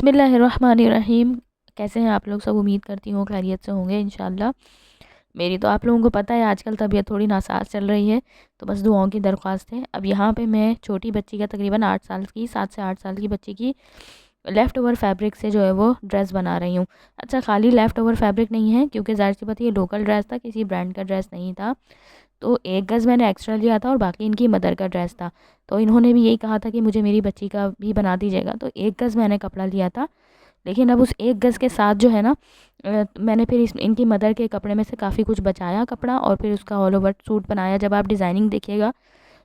बिस्मिल्लाहिर्रहमानिर्रहीम। कैसे हैं आप लोग सब? उम्मीद करती हूँ खैरियत से होंगे इंशाल्लाह। मेरी तो आप लोगों को पता है आजकल तबीयत थोड़ी नासाज चल रही है, तो बस दुआओं की दरख्वास्त है। अब यहाँ पे मैं छोटी बच्ची का तकरीबन 8 साल की 7 से 8 साल की बच्ची की लेफ़्ट ओवर फैब्रिक से जो है वो ड्रेस बना रही हूँ। अच्छा, खाली लेफ़्ट ओवर फैब्रिक नहीं है, क्योंकि ज़ाहिर सी बात है ये लोकल ड्रेस था, किसी ब्रांड का ड्रेस नहीं था। तो 1 गज़ मैंने एक्स्ट्रा लिया था और बाकी इनकी मदर का ड्रेस था। तो इन्होंने भी यही कहा था कि मुझे मेरी बच्ची का भी बना दीजिएगा, तो 1 गज़ मैंने कपड़ा लिया था। लेकिन अब उस 1 गज़ के साथ जो है ना, मैंने फिर इनकी मदर के कपड़े में से काफ़ी कुछ बचाया कपड़ा और फिर उसका ऑल ओवर सूट बनाया। जब आप डिज़ाइनिंग देखिएगा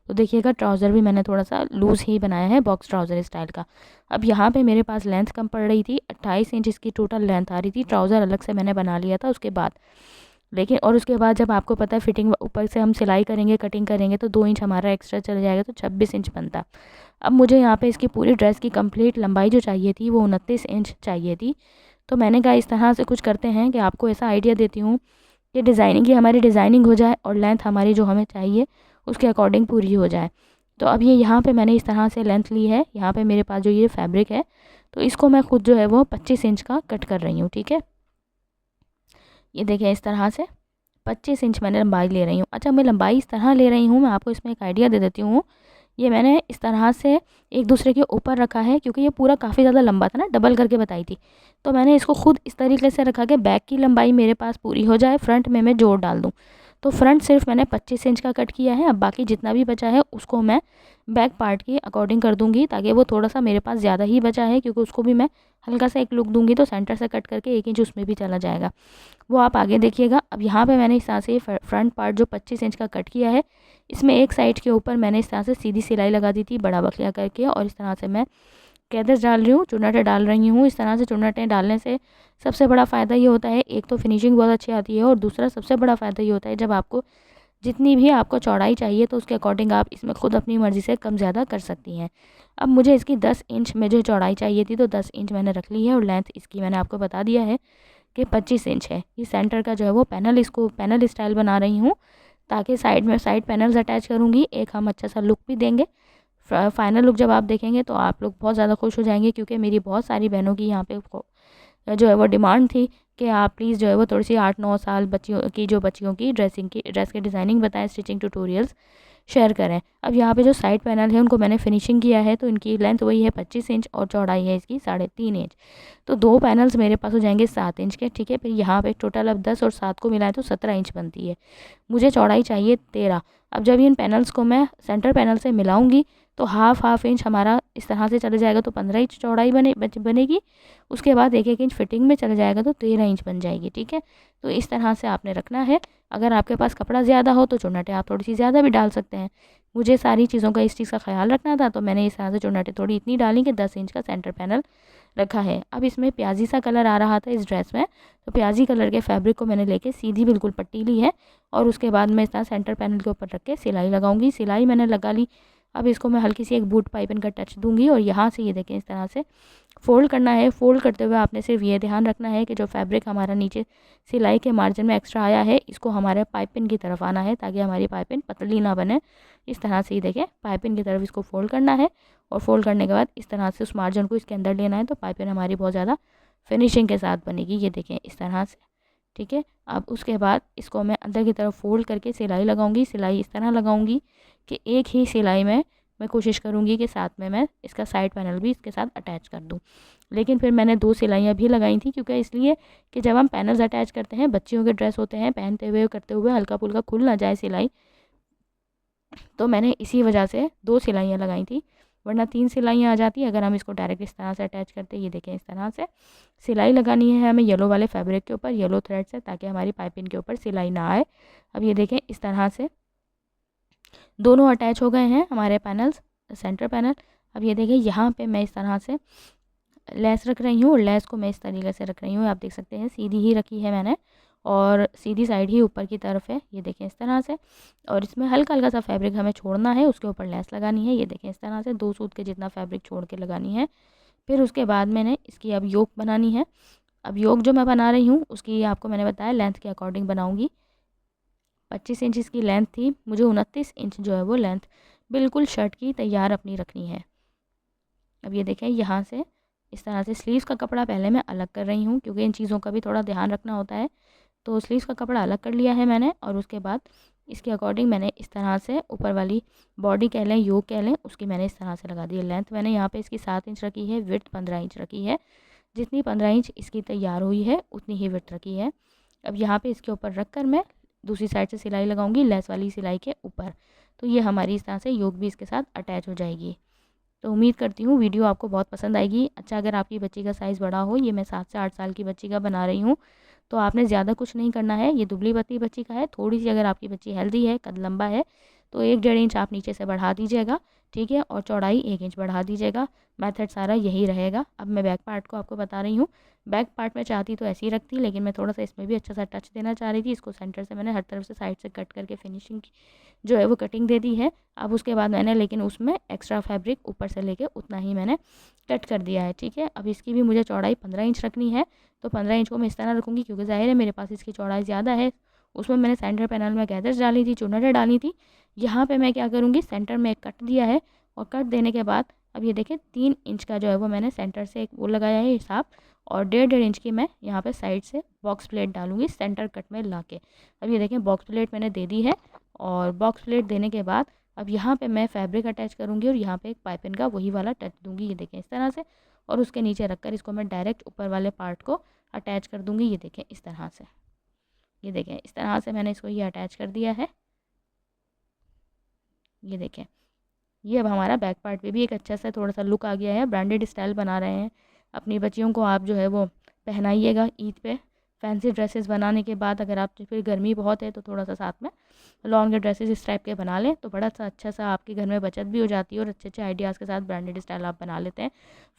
तो देखिएगा ट्राउज़र भी मैंने थोड़ा सा लूज़ ही बनाया है, बॉक्स ट्राउज़र स्टाइल का। अब यहाँ पे मेरे पास लेंथ कम पड़ रही थी, 28 इंच इसकी टोटल लेंथ आ रही थी। ट्राउज़र अलग से मैंने बना लिया था उसके बाद। लेकिन और उसके बाद जब आपको पता है फिटिंग ऊपर से हम सिलाई करेंगे, कटिंग करेंगे, तो 2 इंच हमारा एक्स्ट्रा चल जाएगा, तो 26 इंच बनता। अब मुझे यहाँ पे इसकी पूरी ड्रेस की कंप्लीट लंबाई जो चाहिए थी वो 29 इंच चाहिए थी। तो मैंने कहा इस तरह से कुछ करते हैं कि आपको ऐसा आइडिया देती हूँ कि डिज़ाइनिंग की हमारी डिज़ाइनिंग हो जाए और लेंथ हमारी जो हमें चाहिए उसके अकॉर्डिंग पूरी हो जाए। तो अब ये यहाँ पे मैंने इस तरह से लेंथ ली है। यहाँ पे मेरे पास जो ये फैब्रिक है, तो इसको मैं खुद जो है वो 25 इंच का कट कर रही हूँ। ठीक है, ये देखें इस तरह से 25 इंच मैंने लंबाई ले रही हूँ। अच्छा, मैं लंबाई इस तरह ले रही हूँ, मैं आपको इसमें एक आइडिया दे देती हूँ। ये मैंने इस तरह से एक दूसरे के ऊपर रखा है, क्योंकि ये पूरा काफ़ी ज़्यादा लंबा था ना, डबल करके बताई थी। तो मैंने इसको खुद इस तरीके से रखा कि बैक की लंबाई मेरे पास पूरी हो जाए, फ्रंट में मैं जोड़ डाल दूँ। तो फ्रंट सिर्फ मैंने 25 इंच का कट किया है। अब बाकी जितना भी बचा है उसको मैं बैक पार्ट के अकॉर्डिंग कर दूँगी, ताकि वो थोड़ा सा मेरे पास ज़्यादा ही बचा है, क्योंकि उसको भी मैं हल्का सा एक लुक दूँगी, तो सेंटर से कट करके 1 इंच उसमें भी चला जाएगा। वो आप आगे देखिएगा। अब यहाँ पे मैंने इस तरह से फ्रंट पार्ट जो 25 इंच का कट किया है, इसमें एक साइड के ऊपर मैंने इस तरह से सीधी सिलाई लगा दी थी बड़ा बखिया करके, और इस तरह से मैं कैदर्स डाल रही हूँ, चुन्नटें डाल रही हूँ। इस तरह से चुन्नटें डालने से सबसे बड़ा फ़ायदा ये होता है, एक तो फिनिशिंग बहुत अच्छी आती है, और दूसरा सबसे बड़ा फ़ायदा ये होता है जब आपको जितनी भी आपको चौड़ाई चाहिए तो उसके अकॉर्डिंग आप इसमें खुद अपनी मर्ज़ी से कम ज़्यादा कर सकती हैं। अब मुझे इसकी 10 इंच में जो चौड़ाई चाहिए थी, तो 10 इंच मैंने रख ली है, और लेंथ इसकी मैंने आपको बता दिया है कि 25 इंच है। ये सेंटर का जो है वो पैनल, इसको पैनल स्टाइल बना रही हूँ, ताकि साइड में साइड पैनल्स अटैच करूँगी, एक हम अच्छा सा लुक भी देंगे। फाइनल लुक जब आप देखेंगे तो आप लोग बहुत ज़्यादा खुश हो जाएंगे, क्योंकि मेरी बहुत सारी बहनों की यहाँ पे जो है वो डिमांड थी कि आप प्लीज़ जो है वो थोड़ी सी 8-9 साल बच्चियों की ड्रेस की डिज़ाइनिंग बताएं, स्टिचिंग ट्यूटोरियल्स शेयर करें। अब यहाँ पे जो साइड पैनल है उनको मैंने फिनिशिंग किया है, तो इनकी लेंथ वही है 25 इंच और चौड़ाई है इसकी 3.5 इंच। तो 2 पैनल्स मेरे पास हो जाएंगे 7 इंच के। ठीक है, फिर यहाँ पे टोटल अब 10 और 7 को मिलाएं तो 17 इंच बनती है। मुझे चौड़ाई चाहिए 13। अब जब इन पैनल्स को मैं सेंटर पैनल से मिलाऊंगी तो हाफ इंच हमारा इस तरह से चले जाएगा, तो 15 इंच चौड़ाई बनेगी। उसके बाद 1-1 इंच फिटिंग में चले जाएगा, तो 13 इंच बन जाएगी। ठीक है, तो इस तरह से आपने रखना है। अगर आपके पास कपड़ा ज़्यादा हो तो चुन्नटें आप थोड़ी सी ज़्यादा भी डाल सकते हैं। मुझे सारी चीज़ों का इस चीज़ का ख्याल रखना था, तो मैंने इस तरह से चुन्नटें थोड़ी इतनी डाली कि 10 इंच का सेंटर पैनल रखा है। अब इसमें प्याजी सा कलर आ रहा था इस ड्रेस में, तो प्याजी कलर के फैब्रिक को मैंने लेके सीधी बिल्कुल पट्टी ली है, और उसके बाद मैं इस तरह सेंटर पैनल के ऊपर रख के सिलाई लगाऊंगी। सिलाई मैंने लगा ली। अब इसको मैं हल्की सी एक बूट पाइपिंग का टच दूंगी, और यहाँ से ये देखें इस तरह से फ़ोल्ड करना है। फ़ोल्ड करते हुए आपने सिर्फ ये ध्यान रखना है कि जो फैब्रिक हमारा नीचे सिलाई के मार्जिन में एक्स्ट्रा आया है, इसको हमारे पाइपिंग की तरफ आना है, ताकि हमारी पाइपिंग पतली ना बने। इस तरह से ही देखें पाइपिंग की तरफ इसको फ़ोल्ड करना है, और फ़ोल्ड करने के बाद इस तरह से उस मार्जिन को इसके अंदर लेना है, तो पाइपिंग हमारी बहुत ज़्यादा फिनिशिंग के साथ बनेगी। ये देखें इस तरह से। ठीक है, अब उसके बाद इसको मैं अंदर की तरफ फ़ोल्ड करके सिलाई लगाऊंगी। सिलाई इस तरह लगाऊंगी कि एक ही सिलाई में मैं कोशिश करूंगी कि साथ में मैं इसका साइड पैनल भी इसके साथ अटैच कर दूं। लेकिन फिर मैंने 2 सिलाइयाँ भी लगाई थी, क्योंकि इसलिए कि जब हम पैनल्स अटैच करते हैं, बच्चियों के ड्रेस होते हैं, पहनते हुए करते हुए हल्का फुल्का खुल ना जाए सिलाई, तो मैंने इसी वजह से 2 सिलाइयाँ लगाई थी, वरना 3 सिलाइयाँ आ जाती अगर हम इसको डायरेक्ट इस तरह से अटैच करते। ये देखें इस तरह से सिलाई लगानी है हमें येलो वाले फैब्रिक के ऊपर, येलो थ्रेड से, ताकि हमारी पाइपिंग के ऊपर सिलाई ना आए। अब ये देखें इस तरह से दोनों अटैच हो गए हैं हमारे पैनल्स, सेंटर पैनल। अब ये देखिए यहाँ पे मैं इस तरह से लेस रख रही हूँ, और लेस को मैं इस तरीके से रख रही हूँ, आप देख सकते हैं सीधी ही रखी है मैंने, और सीधी साइड ही ऊपर की तरफ है। ये देखें इस तरह से, और इसमें हल्का हल्का सा फैब्रिक हमें छोड़ना है, उसके ऊपर लेस लगानी है। ये देखें इस तरह से 2 सूत के जितना फैब्रिक छोड़ के लगानी है। फिर उसके बाद मैंने इसकी अब योक बनानी है। अब योक जो मैं बना रही हूँ उसकी आपको मैंने बताया लेंथ के अकॉर्डिंग बनाऊँगी। 25 इंच इसकी लेंथ थी, मुझे 29 इंच जो है वो लेंथ बिल्कुल शर्ट की तैयार अपनी रखनी है। अब ये देखें यहाँ से इस तरह से स्लीव्स का कपड़ा पहले मैं अलग कर रही हूँ, क्योंकि इन चीज़ों का भी थोड़ा ध्यान रखना होता है। तो स्लीव्स का कपड़ा अलग कर लिया है मैंने, और उसके बाद इसके अकॉर्डिंग मैंने इस तरह से ऊपर वाली बॉडी कह लें, योक कह लें, उसकी मैंने इस तरह से लगा दी है। लेंथ मैंने यहाँ पे इसकी 7 इंच रखी है, विड्थ 15 इंच रखी है। जितनी 15 इंच इसकी तैयार हुई है उतनी ही विड्थ रखी है। अब यहाँ पे इसके ऊपर रख कर मैं दूसरी साइड से सिलाई लगाऊंगी, लेस वाली सिलाई के ऊपर। तो ये हमारी इस तरह से योक भी इसके साथ अटैच हो जाएगी। तो उम्मीद करती हूँ वीडियो आपको बहुत पसंद आएगी। अच्छा, अगर आपकी बच्ची का साइज़ बड़ा हो, ये मैं 7 से 8 साल की बच्ची का बना रही हूँ, तो आपने ज़्यादा कुछ नहीं करना है। ये दुबली पतली बच्ची का है। थोड़ी सी अगर आपकी बच्ची हेल्दी है, कद लंबा है, तो 1 डेढ़ इंच आप नीचे से बढ़ा दीजिएगा, ठीक है, और चौड़ाई 1 इंच बढ़ा दीजिएगा। मेथड सारा यही रहेगा। अब मैं बैक पार्ट को आपको बता रही हूँ। बैक पार्ट में चाहती तो ऐसे ही रखती, लेकिन मैं थोड़ा सा इसमें भी अच्छा सा टच देना चाह रही थी। इसको सेंटर से मैंने हर तरफ से साइड से कट करके फिनिशिंग जो है वो कटिंग दे दी है। अब उसके बाद मैंने लेकिन उसमें एक्स्ट्रा फैब्रिक ऊपर से लेके उतना ही मैंने कट कर दिया है, ठीक है। अब इसकी भी मुझे चौड़ाई 15 इंच रखनी है। तो 15 इंच को मैं इस तरह रखूँगी, क्योंकि ज़ाहिर है मेरे पास इसकी चौड़ाई ज़्यादा है। उसमें मैंने सेंटर पैनल में गैदर्स डाली थी, चुनटें डाली थी। यहाँ पे मैं क्या करूँगी, सेंटर में एक कट दिया है, और कट देने के बाद अब ये देखें 3 इंच का जो है वो मैंने सेंटर से एक वो लगाया है हिसाब, और 1.5 इंच की मैं यहाँ पे साइड से बॉक्स प्लेट डालूँगी सेंटर कट में ला के। अब ये देखें बॉक्स प्लेट मैंने दे दी है, और बॉक्स प्लेट देने के बाद अब यहाँ पे मैं फैब्रिक अटैच करूँगी, और यहाँ पे एक पाइपिंग का वही वाला टच दूँगी, ये देखें इस तरह से। और उसके नीचे रखकर इसको मैं डायरेक्ट ऊपर वाले पार्ट को अटैच कर दूँगी, ये देखें इस तरह से। ये देखें इस तरह से मैंने इसको ये अटैच कर दिया है। ये देखें, ये अब हमारा बैक पार्ट पे भी एक अच्छा सा थोड़ा सा लुक आ गया है। ब्रांडेड स्टाइल बना रहे हैं। अपनी बच्चियों को आप जो है वो पहनाइएगा ईद पे। फैंसी ड्रेसेस बनाने के बाद अगर आप फिर गर्मी बहुत है तो थोड़ा सा साथ में लॉन्ग ड्रेसेस इस टाइप के बना लें, तो बड़ा सा अच्छा सा आपके घर में बचत भी हो जाती है, और अच्छे अच्छे आइडियाज़ के साथ ब्रांडेड स्टाइल आप बना लेते हैं।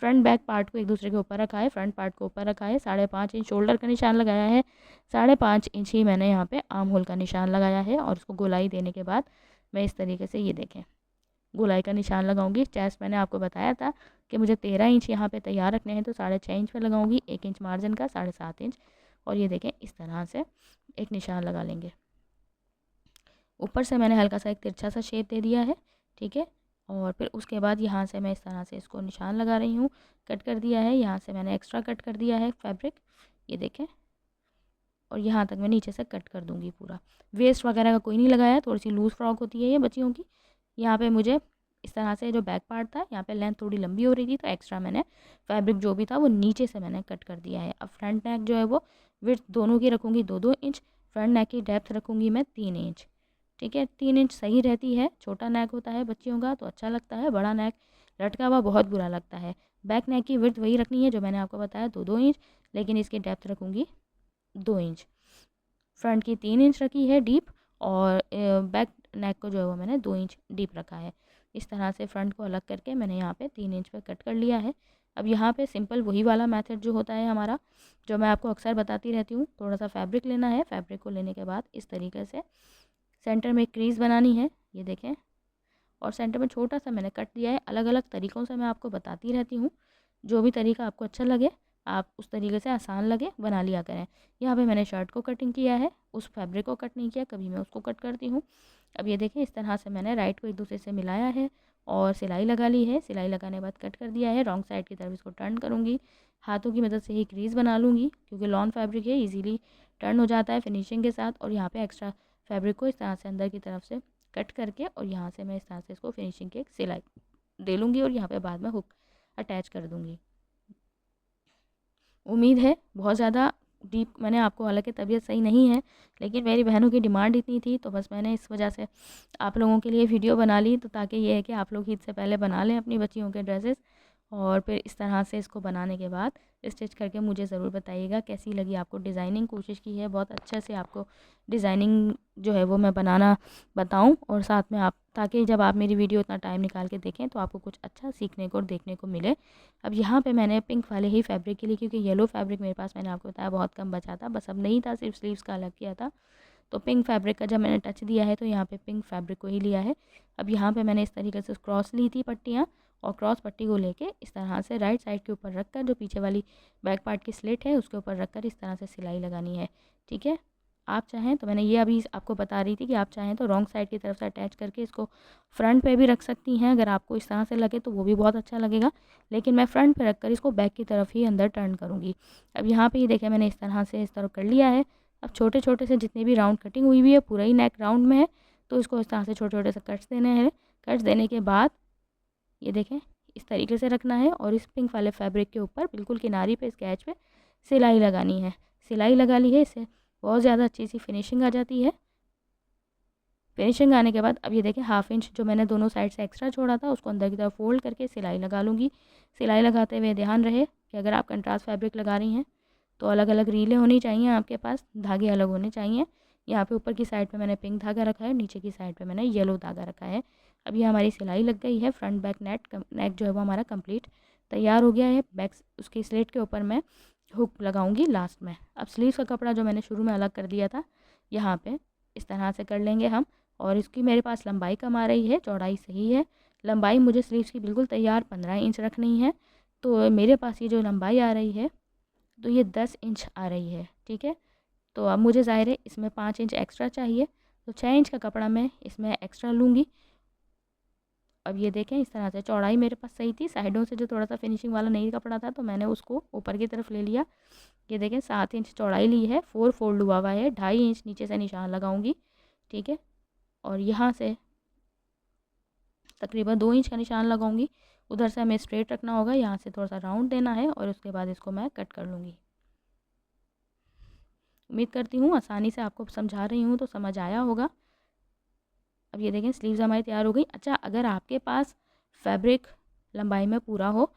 फ्रंट बैक पार्ट को एक दूसरे के ऊपर रखा है, फ्रंट पार्ट को ऊपर रखा है, 5.5 इंच शोल्डर का निशान लगाया है, 5.5 इंच ही मैंने यहाँ पे आर्म होल का निशान लगाया है। और उसको गोलाई देने के बाद मैं इस तरीके से ये देखें गोलाई का निशान लगाऊंगी। चेस्ट मैंने आपको बताया था कि मुझे 13 इंच यहाँ पे तैयार रखने हैं, तो 6.5 इंच पे लगाऊंगी, 1 इंच मार्जिन का, 7.5 इंच। और ये देखें इस तरह से एक निशान लगा लेंगे। ऊपर से मैंने हल्का सा एक तिरछा सा शेप दे दिया है, ठीक है। और फिर उसके बाद यहाँ से मैं इस तरह से इसको निशान लगा रही हूँ। कट कर दिया है, यहाँ से मैंने एक्स्ट्रा कट कर दिया है फैब्रिक, ये देखें। और यहाँ तक मैं नीचे से कट कर दूँगी पूरा। वेस्ट वगैरह का कोई नहीं लगाया, थोड़ी सी लूज़ फ्रॉक होती है ये बच्चियों की। यहाँ पे मुझे इस तरह से जो बैक पार्ट था, यहाँ पे लेंथ थोड़ी लंबी हो रही थी, तो एक्स्ट्रा मैंने फैब्रिक जो भी था वो नीचे से मैंने कट कर दिया है। अब फ्रंट नेक जो है वो विड्थ दोनों की रखूँगी 2-2 इंच। फ्रंट नेक की डेप्थ रखूँगी मैं 3 इंच, ठीक है। 3 इंच सही रहती है। छोटा नेक होता है बच्चियों का तो अच्छा लगता है, बड़ा नेक लटका हुआ बहुत बुरा लगता है। बैक नेक की विड्थ वही रखनी है जो मैंने आपको बताया 2-2 इंच, लेकिन इसकी डेप्थ रखूँगी 2 इंच। फ्रंट की 3 इंच रखी है डीप, और बैक नेक को जो है वो मैंने 2 इंच डीप रखा है। इस तरह से फ्रंट को अलग करके मैंने यहाँ पे 3 इंच पे कट कर लिया है। अब यहाँ पे सिंपल वही वाला मेथड जो होता है हमारा, जो मैं आपको अक्सर बताती रहती हूँ। थोड़ा सा फैब्रिक लेना है, फैब्रिक को लेने के बाद इस तरीके से सेंटर में एक क्रीज़ बनानी है, ये देखें। और सेंटर में छोटा सा मैंने कट दिया है। अलग अलग तरीक़ों से मैं आपको बताती रहती हूँ, जो भी तरीका आपको अच्छा लगे आप उस तरीके से आसान लगे बना लिया करें। यहाँ पे मैंने शर्ट को कटिंग किया है, उस फैब्रिक को कट नहीं किया, कभी मैं उसको कट करती हूँ। अब ये देखें इस तरह से मैंने राइट को एक दूसरे से मिलाया है और सिलाई लगा ली है। सिलाई लगाने के बाद कट कर दिया है। रॉन्ग साइड की तरफ इसको टर्न करूँगी, हाथों की मदद से ही क्रीज़ बना लूँगी, क्योंकि लॉन फैब्रिक है, ईजीली टर्न हो जाता है फिनिशिंग के साथ। और यहाँ पे एक्स्ट्रा फैब्रिक को इस तरह से अंदर की तरफ से कट करके, और यहाँ से मैं इस तरह से इसको फिनिशिंग की एक सिलाई दे लूँगी, और यहाँ पे बाद में हुक अटैच कर दूँगी। उम्मीद है बहुत ज़्यादा डीप मैंने आपको, हालांकि तबीयत सही नहीं है, लेकिन मेरी बहनों की डिमांड इतनी थी तो बस मैंने इस वजह से आप लोगों के लिए वीडियो बना ली, तो ताकि ये है कि आप लोग ईद से पहले बना लें अपनी बच्चियों के ड्रेसेस। और फिर इस तरह से इसको बनाने के बाद स्टिच करके मुझे ज़रूर बताइएगा कैसी लगी आपको। डिज़ाइनिंग कोशिश की है बहुत अच्छे से आपको डिज़ाइनिंग जो है वो मैं बनाना बताऊं, और साथ में आप, ताकि जब आप मेरी वीडियो इतना टाइम निकाल के देखें तो आपको कुछ अच्छा सीखने को और देखने को मिले। अब यहाँ पे मैंने पिंक वाले ही फैब्रिक के लिए, क्योंकि येलो फैब्रिक मेरे पास मैंने आपको बताया बहुत कम बचा था, बस अब नहीं था, सिर्फ स्लीव्स का अलग किया था, तो पिंक फैब्रिक का जब मैंने टच दिया है तो यहाँ पे पिंक फैब्रिक को ही लिया है। अब यहाँ पे मैंने इस तरीके से क्रॉस ली थी पट्टियाँ, और क्रॉस पट्टी को लेके इस तरह से राइट साइड के ऊपर रखकर, जो पीछे वाली बैक पार्ट की स्लिट है उसके ऊपर रखकर इस तरह से सिलाई लगानी है, ठीक है। आप चाहें तो मैंने ये अभी आपको बता रही थी कि आप चाहें तो रॉन्ग साइड की तरफ से अटैच करके इसको फ्रंट पे भी रख सकती हैं। अगर आपको इस तरह से लगे तो वो भी बहुत अच्छा लगेगा, लेकिन मैं फ्रंट पे रखकर इसको बैक की तरफ ही अंदर टर्न करूँगी। अब यहाँ पे ये देखिए मैंने इस तरह से इस तरह कर लिया है। अब छोटे-छोटे से जितने भी राउंड कटिंग हुई है, पूरा ही नेक राउंड में है, तो इसको इस तरह से छोटे-छोटे से कट्स देने हैं। कट्स देने के बाद ये देखें इस तरीके से रखना है और इस पिंक वाले फैब्रिक के ऊपर बिल्कुल किनारी पे इसके एज पे सिलाई लगानी है। सिलाई लगा ली है, इससे बहुत ज़्यादा अच्छी सी फिनिशिंग आ जाती है। फिनिशिंग आने के बाद अब ये देखें 1/2 इंच जो मैंने दोनों साइड से एक्स्ट्रा छोड़ा था उसको अंदर की तरफ फोल्ड करके सिलाई लगा लूँगी। सिलाई लगाते हुए ध्यान रहे कि अगर आप कंट्रास्ट फैब्रिक लगा रही हैं तो अलग अलग रीलें होनी चाहिए आपके पास, धागे अलग होने चाहिए। यहाँ पे ऊपर की साइड पे मैंने पिंक धागा रखा है, नीचे की साइड पे मैंने येलो धागा रखा है। अब ये हमारी सिलाई लग गई है। फ्रंट बैक नेक जो है वो हमारा कंप्लीट तैयार हो गया है। बैक उसकी स्लेट के ऊपर मैं हुक लगाऊंगी लास्ट में। अब स्लीव्स का कपड़ा जो मैंने शुरू में अलग कर दिया था यहाँ पे इस तरह से कर लेंगे हम। और इसकी मेरे पास लंबाई कम आ रही है, चौड़ाई सही है। लंबाई मुझे स्लीव्स की बिल्कुल तैयार 15 इंच रखनी है, तो मेरे पास ये जो लंबाई आ रही है तो ये 10 इंच आ रही है। ठीक है, तो अब मुझे ज़ाहिर है इसमें 5 इंच एक्स्ट्रा चाहिए, तो 6 इंच का कपड़ा मैं इसमें एक्स्ट्रा लूँगी। अब ये देखें इस तरह से चौड़ाई मेरे पास सही थी, साइडों से जो थोड़ा सा फिनिशिंग वाला नहीं कपड़ा था तो मैंने उसको ऊपर की तरफ ले लिया। ये देखें 7 इंच चौड़ाई ली है, 4 फोल्ड हुआ हुआ है, 2.5 इंच नीचे से निशान लगाऊंगी। ठीक है, और यहाँ से तकरीबन 2 इंच का निशान लगाऊंगी। उधर से हमें स्ट्रेट रखना होगा, यहाँ से थोड़ा सा राउंड देना है और उसके बाद इसको मैं कट कर लूँगी। उम्मीद करती हूँ आसानी से आपको समझा रही हूँ तो समझ आया होगा। अब ये देखें स्लीव्स हमारी तैयार हो गई। अच्छा, अगर आपके पास फैब्रिक लंबाई में पूरा हो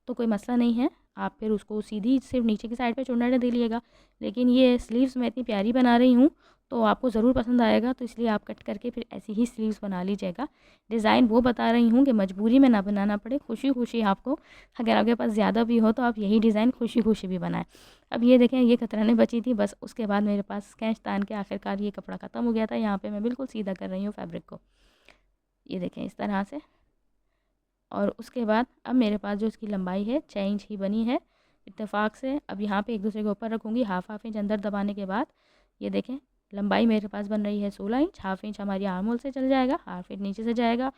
तो कोई मसला नहीं है, आप फिर उसको सीधी सिर्फ नीचे की साइड पे चुन्नट दे लीजिएगा। लेकिन ये स्लीव्स मैं इतनी प्यारी बना रही हूँ तो आपको ज़रूर पसंद आएगा, तो इसलिए आप कट करके फिर ऐसी ही स्लीव्स बना लीजिएगा। डिज़ाइन वो बता रही हूँ कि मजबूरी में ना बनाना पड़े, खुशी खुशी आपको, अगर आपके पास ज़्यादा भी हो तो आप यही डिज़ाइन खुशी खुशी भी बनाएं। अब ये देखें ये कतरने बची थी, बस उसके बाद मेरे पास खींच तान के आखिरकार ये कपड़ा ख़त्म हो गया था। यहाँ पर मैं बिल्कुल सीधा कर रही हूँ फैब्रिक को, ये देखें इस तरह से। और उसके बाद अब मेरे पास जो इसकी लंबाई है 6 इंच ही बनी है इत्तेफाक से। अब यहाँ पे एक दूसरे के ऊपर रखूँगी, हाफ इंच अंदर दबाने के बाद ये देखें लंबाई मेरे पास बन रही है 16 इंच। हाफ इंच हमारी आर्म होल से चल जाएगा, हाफ इंच नीचे से जाएगा,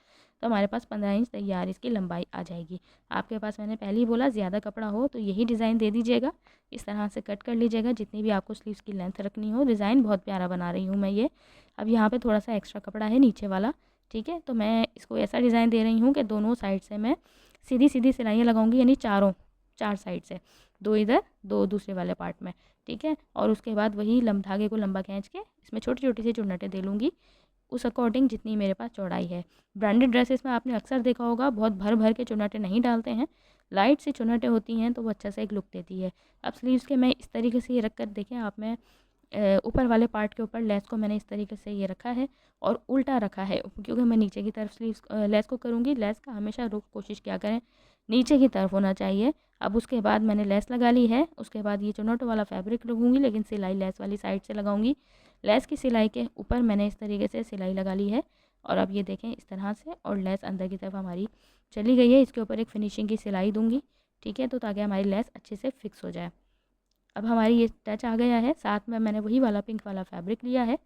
तो हमारे पास 15 इंच तैयार इसकी लंबाई आ जाएगी। आपके पास मैंने पहले ही बोला ज़्यादा कपड़ा हो तो यही डिज़ाइन दे दीजिएगा, इस तरह से कट कर लीजिएगा जितनी भी आपको स्लीव्स की लेंथ रखनी हो। डिज़ाइन बहुत प्यारा बना रही हूँ मैं ये। अब यहाँ पर थोड़ा सा एक्स्ट्रा कपड़ा है नीचे वाला, ठीक है, तो मैं इसको ऐसा डिज़ाइन दे रही हूँ कि दोनों साइड से मैं सीधी सीधी सिलाइयाँ लगाऊंगी, यानी चार साइड से, 2 इधर 2 दूसरे वाले पार्ट में। ठीक है, और उसके बाद वही धागे को लंबा खींच के इसमें छोटी छोटी सी चुन्नटें दे लूँगी उस अकॉर्डिंग जितनी मेरे पास चौड़ाई है। ब्रांडेड ड्रेसेस में आपने अक्सर देखा होगा बहुत भर भर के चुन्नटें नहीं डालते हैं, लाइट सी चुन्नटें होती हैं तो वो अच्छा सा एक लुक देती है। अब स्लीव्स के मैं इस तरीके से ये रख कर देखें आप, मैं ऊपर वाले पार्ट के ऊपर लेस को मैंने इस तरीके से ये रखा है और उल्टा रखा है, क्योंकि मैं नीचे की तरफ स्लीव्स लेस को करूँगी। लेस का हमेशा रुख कोशिश क्या करें नीचे की तरफ होना चाहिए। अब उसके बाद मैंने लेस लगा ली है, उसके बाद ये चुन्नटों वाला फैब्रिक लगाऊंगी, लेकिन सिलाई लेस वाली साइड से लगाऊंगी। लेस की सिलाई के ऊपर मैंने इस तरीके से सिलाई लगा ली है और अब ये देखें इस तरह से, और लेस अंदर की तरफ हमारी चली गई है। इसके ऊपर एक फिनिशिंग की सिलाई दूँगी, ठीक है, तो ताकि हमारी लेस अच्छे से फिक्स हो जाए। अब हमारी ये टच आ गया है। साथ में मैंने वही वाला पिंक वाला फैब्रिक लिया है,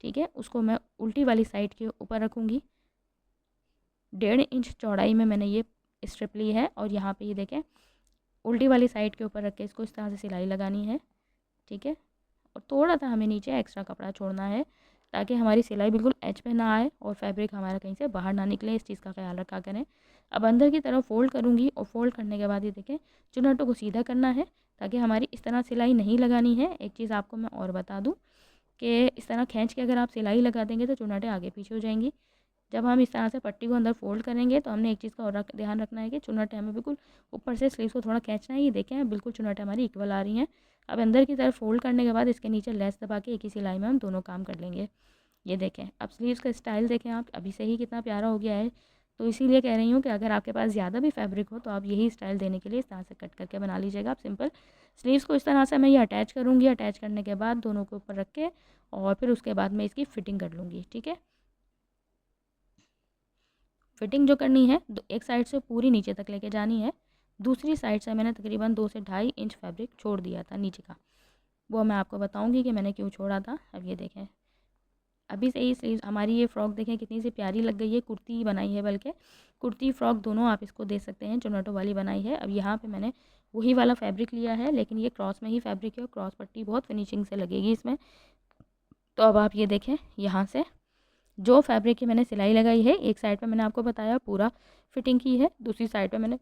ठीक है, उसको मैं उल्टी वाली साइड के ऊपर रखूँगी। 1.5 इंच चौड़ाई में मैंने ये स्ट्रिप ली है और यहाँ पे ये देखें उल्टी वाली साइड के ऊपर रख के इसको इस तरह से सिलाई लगानी है। ठीक है, और थोड़ा सा हमें नीचे एक्स्ट्रा कपड़ा छोड़ना है ताकि हमारी सिलाई बिल्कुल एज पे ना आए और फैब्रिक हमारा कहीं से बाहर ना निकले, इस चीज़ का ख्याल रखा करें। अब अंदर की तरफ फ़ोल्ड करूँगी और फ़ोल्ड करने के बाद ये देखें चुन्नटों को सीधा करना है ताकि हमारी इस तरह सिलाई नहीं लगानी है। एक चीज़ आपको मैं और बता दूँ कि इस तरह खींच के अगर आप सिलाई लगा देंगे तो चुन्नटें आगे पीछे हो जाएंगी। जब हम इस तरह से पट्टी को अंदर फ़ोल्ड करेंगे तो हमने एक चीज़ का और ध्यान रखना है कि चुन्नटें हमें बिल्कुल ऊपर से स्लीव्स को थोड़ा खींचना है। ये देखें बिल्कुल चुन्नटें हमारी इक्वल आ रही हैं। अब अंदर की तरफ फ़ोल्ड करने के बाद इसके नीचे लेस दबा के एक ही सिलाई में हम दोनों काम कर लेंगे। ये देखें अब स्लीव्स का स्टाइल देखें आप अभी से ही कितना प्यारा हो गया है। तो इसीलिए कह रही हूँ कि अगर आपके पास ज़्यादा भी फैब्रिक हो तो आप यही स्टाइल देने के लिए इस तरह से कट करके बना लीजिएगा। आप सिंपल स्लीव्स को इस तरह से मैं ये अटैच करूँगी, अटैच करने के बाद दोनों के ऊपर रख के और फिर उसके बाद मैं इसकी फ़िटिंग कर लूँगी। ठीक है, फिटिंग जो करनी है एक साइड से पूरी नीचे तक लेके जानी है, दूसरी साइड से मैंने तकरीबन 2 से 2.5 इंच फैब्रिक छोड़ दिया था नीचे का, वो मैं आपको बताऊँगी कि मैंने क्यों छोड़ा था। अब ये देखें, अभी से ही स्लीव्स हमारी ये फ़्रॉक देखें कितनी सी प्यारी लग गई है। कुर्ती बनाई है, बल्कि कुर्ती फ़्रॉक दोनों आप इसको दे सकते हैं, चुन्नटों वाली बनाई है। अब यहाँ पे मैंने वही वाला फैब्रिक लिया है, लेकिन ये क्रॉस में ही फैब्रिक है और क्रॉस पट्टी बहुत फिनिशिंग से लगेगी इसमें। तो अब आप ये देखें, यहाँ से जो फैब्रिक की मैंने सिलाई लगाई है, एक साइड पे मैंने आपको बताया पूरा फिटिंग की है, दूसरी साइड पे मैंने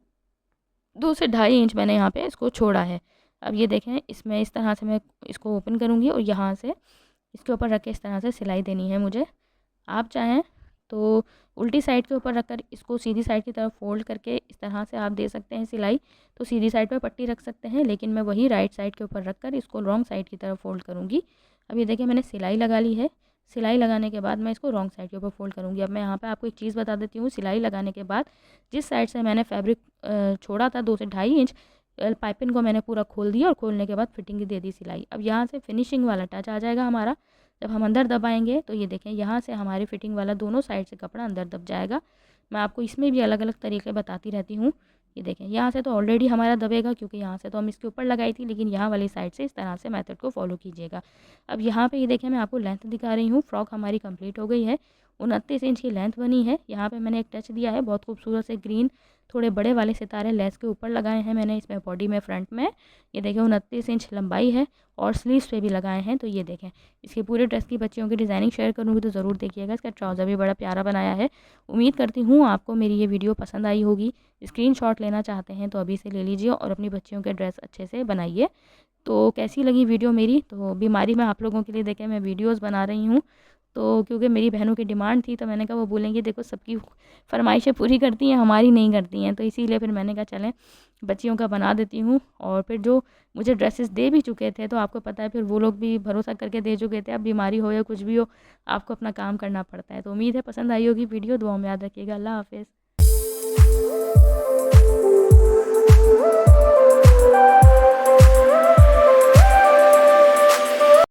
2 से ढाई इंच मैंने यहाँ पे इसको छोड़ा है। अब ये देखें, इसमें इस तरह से मैं इसको ओपन करूँगी और यहाँ से इसके ऊपर रख के इस तरह से सिलाई देनी है मुझे। आप चाहें तो उल्टी साइड के ऊपर रखकर इसको सीधी साइड की तरफ फ़ोल्ड करके इस तरह से आप दे सकते हैं सिलाई, तो सीधी साइड पे पट्टी रख सकते हैं, लेकिन मैं वही राइट साइड के ऊपर रखकर इसको रॉन्ग साइड की तरफ फ़ोल्ड करूँगी। अब ये देखिए, मैंने सिलाई लगा ली है। सिलाई लगाने के बाद मैं इसको रॉन्ग साइड के ऊपर फ़ोल्ड करूँगी। अब मैं यहाँ पे आपको एक चीज़ बता देती हूँ, सिलाई लगाने के बाद जिस साइड से मैंने फैब्रिक छोड़ा था 2 से ढाई इंच, पाइपिंग को मैंने पूरा खोल दिया और खोलने के बाद फिटिंग दे दी सिलाई। अब यहाँ से फिनिशिंग वाला टच आ जाएगा हमारा। जब हम अंदर दबाएंगे तो ये देखें, यहाँ से हमारी फिटिंग वाला दोनों साइड से कपड़ा अंदर दब जाएगा। मैं आपको इसमें भी अलग अलग तरीके बताती रहती हूँ। ये देखें, यहाँ से तो ऑलरेडी हमारा दबेगा, क्योंकि यहाँ से तो हम इसके ऊपर लगाई थी, लेकिन यहाँ वाली साइड से इस तरह से मेथड को फॉलो कीजिएगा। अब यहाँ पे ये देखें, मैं आपको लेंथ दिखा रही हूँ। फ्रॉक हमारी कंप्लीट हो गई है, 29 इंच की लेंथ बनी है। यहाँ पे मैंने एक टच दिया है, बहुत खूबसूरत से ग्रीन थोड़े बड़े वाले सितारे लेस के ऊपर लगाए हैं मैंने इसमें बॉडी में, फ्रंट में। ये देखें, 29 इंच लंबाई है और स्लीव्स पे भी लगाए हैं। तो ये देखें, इसके पूरे ड्रेस की बच्चियों की डिज़ाइनिंग शेयर करूँगी तो ज़रूर देखिएगा। इसका ट्राउज़र भी बड़ा प्यारा बनाया है। उम्मीद करती हूँ आपको मेरी ये वीडियो पसंद आई होगी। स्क्रीनशॉट लेना चाहते हैं तो अभी से ले लीजिए और अपनी बच्चियों के ड्रेस अच्छे से बनाइए। तो कैसी लगी वीडियो मेरी? तो बीमारी में आप लोगों के लिए देखें मैं वीडियोज़ बना रही हूँ, तो क्योंकि मेरी बहनों की डिमांड थी, तो मैंने कहा वो बोलेंगी देखो सबकी फ़रमाइशें पूरी करती हैं, हमारी नहीं करती हैं। तो इसीलिए फिर मैंने कहा चलें बच्चियों का बना देती हूँ। और फिर जो मुझे ड्रेसेस दे भी चुके थे, तो आपको पता है फिर वो लोग भी भरोसा करके दे चुके थे। अब बीमारी हो या कुछ भी हो, आपको अपना काम करना पड़ता है। तो उम्मीद है पसंद आई होगी वीडियो। दुआ में याद रखिएगा। अल्लाह हाफ़िज़।